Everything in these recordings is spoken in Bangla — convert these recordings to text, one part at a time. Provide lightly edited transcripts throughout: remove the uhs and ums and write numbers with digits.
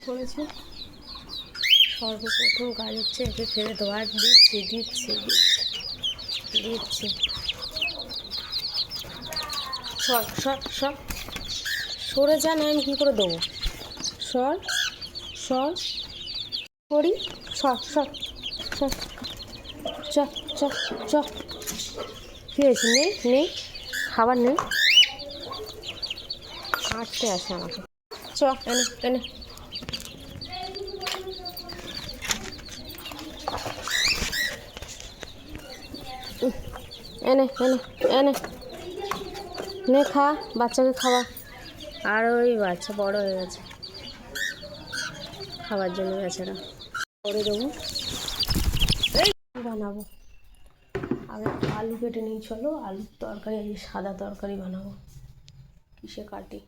করেছে। সর্বপ্রথম কাজ হচ্ছে একে ফেলে দেওয়া, দিচ্ছি দিচ্ছি দিচ্ছি। সর সর সর, সরে যা, না আমি কী করে দেবো? সর সর করি, সর সর সর, চ চ চ। কী হয়েছে? নেই নেই, খাবার নেই, হাঁটতে আসে আমাকে। চ এনে এনে, এনে এনে এনে নে, খা, বাচ্চাকে খাওয়া। আর ওই বাচ্চা বড় হয়ে গেছে, খাবার জন্য বেচারা। করে দেবো, এই বানাবো। আগে আলু কেটে নিই, চলো আলুর তরকারি, আজকে সাদা তরকারি বানাবো। কিসে কাটি?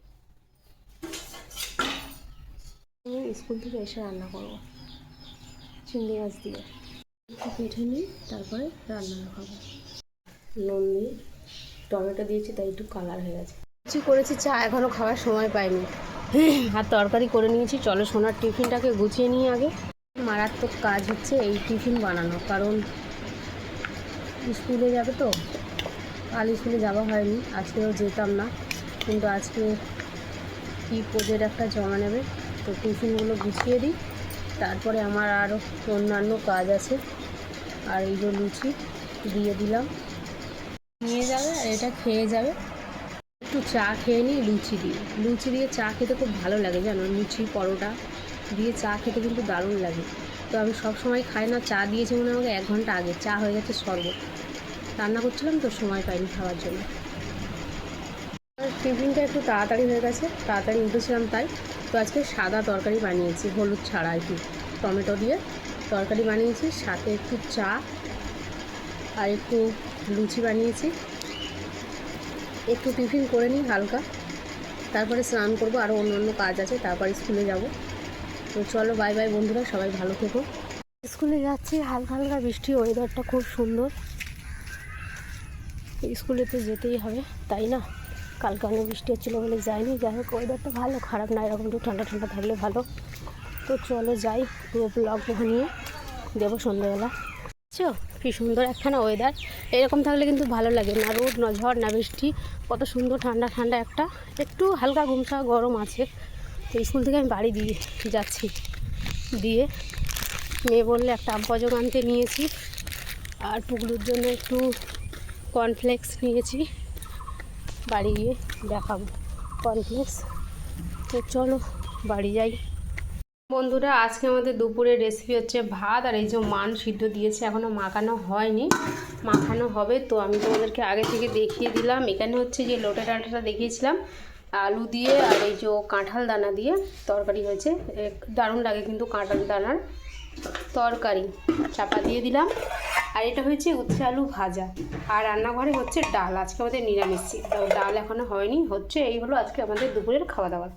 স্কুল থেকে এসে রান্না করবো চিংড়ি মাছ দিয়ে। কেটে নিই, তারপরে রান্না খাবো। নুন দিয়ে টমেটো দিয়েছি, তাই একটু কালার হয়ে গেছে। কিছু করেছি, চা এখনও খাওয়ার সময় পাইনি। আর তরকারি করে নিয়েছি। চলো সোনার টিফিনটাকে গুছিয়ে নিই আগে। মারাত্মক কাজ হচ্ছে এই টিফিন বানানো, কারণ স্কুলে যাবে তো। কাল স্কুলে যাওয়া হয়নি, আজকেও যেতাম না, কিন্তু আজকে কি প্রজেক্ট একটা জমা নেবে, তো টিফিনগুলো গুছিয়ে দিই। তারপরে আমার আরও অন্যান্য কাজ আছে। আর এই যে লুচি দিয়ে দিলাম, নিয়ে যাবে আর এটা খেয়ে যাবে। একটু চা খেয়ে নিই লুচি দিয়ে চা খেতে খুব ভালো লাগে জানো। লুচি পরোটা দিয়ে চা খেতে কিন্তু দারুণ লাগে। তো আমি সব সময় খাই না, চা দিয়েছি মনে আমাকে 1 ঘন্টা আগে, চা হয়ে গেছে শরবত। রান্না করছিলাম তো, সময় পাইনি খাওয়ার জন্য। টিফিনটা একটু তাড়াতাড়ি হয়ে গেছে, তাড়াতাড়ি উঠেছিলাম তাই। তো আজকে সাদা তরকারি বানিয়েছি, হলুদ ছাড়া আর কি, টমেটো দিয়ে তরকারি বানিয়েছি। সাথে একটু চা আর একটু লুচি বানিয়েছি। একটু টিফিন করে নিই হালকা, তারপরে স্নান করবো, আরও অন্য কাজ আছে, তারপরে স্কুলে যাব। তো চলো বাই বাই বন্ধুরা, সবাই ভালো থেকো। স্কুলে যাচ্ছি, হালকা হালকা বৃষ্টি, ওয়েদারটা খুব সুন্দর। স্কুলে তো যেতেই হবে, তাই না? কালকে অনেক বৃষ্টি হচ্ছিলো বলে যাইনি। যাই হোক, ওয়েদারটা ভালো, খারাপ না, এরকম একটু ঠান্ডা ঠান্ডা থাকলে ভালো। তো চলো যাই, পুরো ব্লগ নিয়ে দেবো সন্ধ্যেবেলা। বুঝছো কী সুন্দর একখানা ওয়েদার। এরকম থাকলে কিন্তু ভালো লাগে, না রোদ না ঝড় না বৃষ্টি, কত সুন্দর ঠান্ডা ঠান্ডা একটা। একটু হালকা গুমসা গরম আছে। তো স্কুল থেকে আমি বাড়ি দিয়ে যাচ্ছি, দিয়ে মেয়ে বললে একটা আমপজক আনতে নিয়েছি, আর পুকুরের জন্য একটু কর্নফ্লেক্স নিয়েছি, বাড়ি গিয়ে দেখাবো কর্নফ্লেক্স। তো চলো বাড়ি যাই। বন্ধুরা আজকে আমাদের দুপুরের রেসিপি হচ্ছে ভাত, আর এই যে মান সিদ্ধ দিয়েছে, এখনও মাখানো হয়নি, মাখানো হবে। তো আমি তোমাদেরকে আগে থেকে দেখিয়ে দিলাম। এখানে হচ্ছে যে লোটে ডাঁটাটা দেখিয়েছিলাম, আলু দিয়ে আর এই যে কাঁঠাল দানা দিয়ে তরকারি হয়েছে, দারুণ লাগে কিন্তু কাঁঠাল দানার তরকারি। চাপা দিয়ে দিলাম। আর এটা হয়েছে উচ্ছে আলু ভাজা। আর রান্নাঘরে হচ্ছে ডাল, আজকে আমাদের নিরামিষ, ডাল এখনও হয়নি, হচ্ছে। এই হলো আজকে আমাদের দুপুরের খাওয়া দাওয়া।